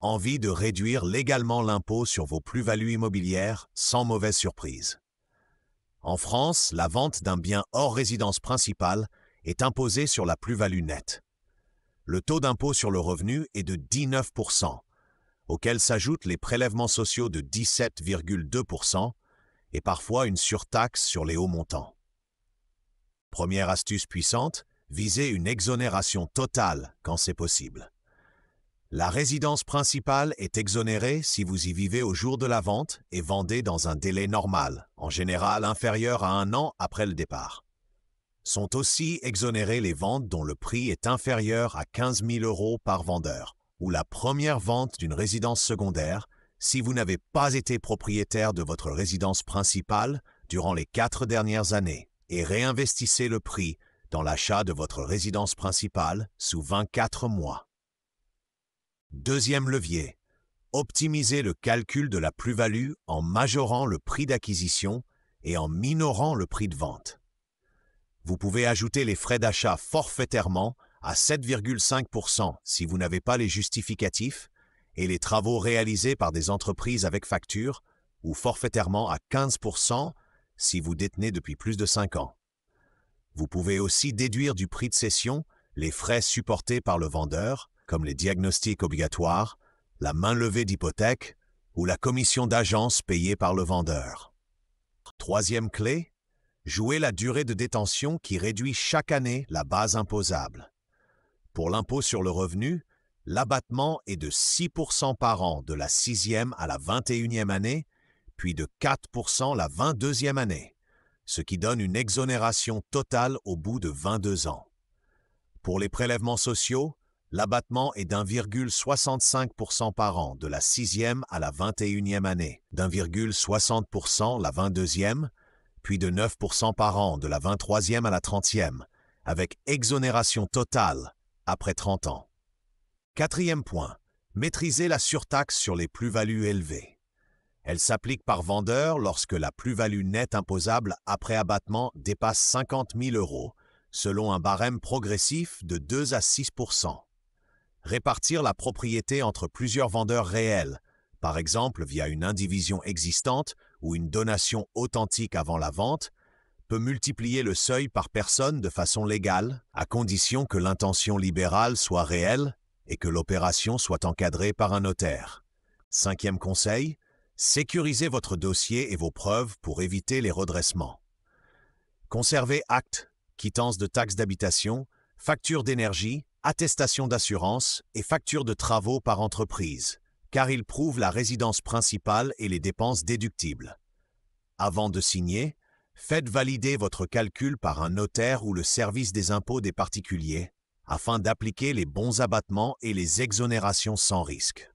Envie de réduire légalement l'impôt sur vos plus-values immobilières sans mauvaise surprise. En France, la vente d'un bien hors résidence principale est imposée sur la plus-value nette. Le taux d'impôt sur le revenu est de 19%, auquel s'ajoutent les prélèvements sociaux de 17,2% et parfois une surtaxe sur les hauts montants. Première astuce puissante, visez une exonération totale quand c'est possible. La résidence principale est exonérée si vous y vivez au jour de la vente et vendez dans un délai normal, en général inférieur à 1 an après le départ. Sont aussi exonérées les ventes dont le prix est inférieur à 15 000 € par vendeur, ou la première vente d'une résidence secondaire si vous n'avez pas été propriétaire de votre résidence principale durant les 4 dernières années et réinvestissez le prix dans l'achat de votre résidence principale sous 24 mois. Deuxième levier, optimisez le calcul de la plus-value en majorant le prix d'acquisition et en minorant le prix de vente. Vous pouvez ajouter les frais d'achat forfaitairement à 7,5% si vous n'avez pas les justificatifs et les travaux réalisés par des entreprises avec facture ou forfaitairement à 15% si vous détenez depuis plus de 5 ans. Vous pouvez aussi déduire du prix de cession les frais supportés par le vendeur, comme les diagnostics obligatoires, la mainlevée d'hypothèque ou la commission d'agence payée par le vendeur. Troisième clé, jouez la durée de détention qui réduit chaque année la base imposable. Pour l'impôt sur le revenu, l'abattement est de 6% par an de la 6e à la 21e année, puis de 4% la 22e année, ce qui donne une exonération totale au bout de 22 ans. Pour les prélèvements sociaux, l'abattement est d'1,65% par an de la 6e à la 21e année, d'1,60% la 22e, puis de 9% par an de la 23e à la 30e, avec exonération totale après 30 ans. Quatrième point, maîtrisez la surtaxe sur les plus-values élevées. Elle s'applique par vendeur lorsque la plus-value nette imposable après abattement dépasse 50 000 €, selon un barème progressif de 2 à 6%. Répartir la propriété entre plusieurs vendeurs réels, par exemple via une indivision existante ou une donation authentique avant la vente, peut multiplier le seuil par personne de façon légale, à condition que l'intention libérale soit réelle et que l'opération soit encadrée par un notaire. Cinquième conseil, sécurisez votre dossier et vos preuves pour éviter les redressements. Conservez actes, quittance de taxes d'habitation, facture d'énergie, attestation d'assurance et facture de travaux par entreprise, car ils prouvent la résidence principale et les dépenses déductibles. Avant de signer, faites valider votre calcul par un notaire ou le service des impôts des particuliers, afin d'appliquer les bons abattements et les exonérations sans risque.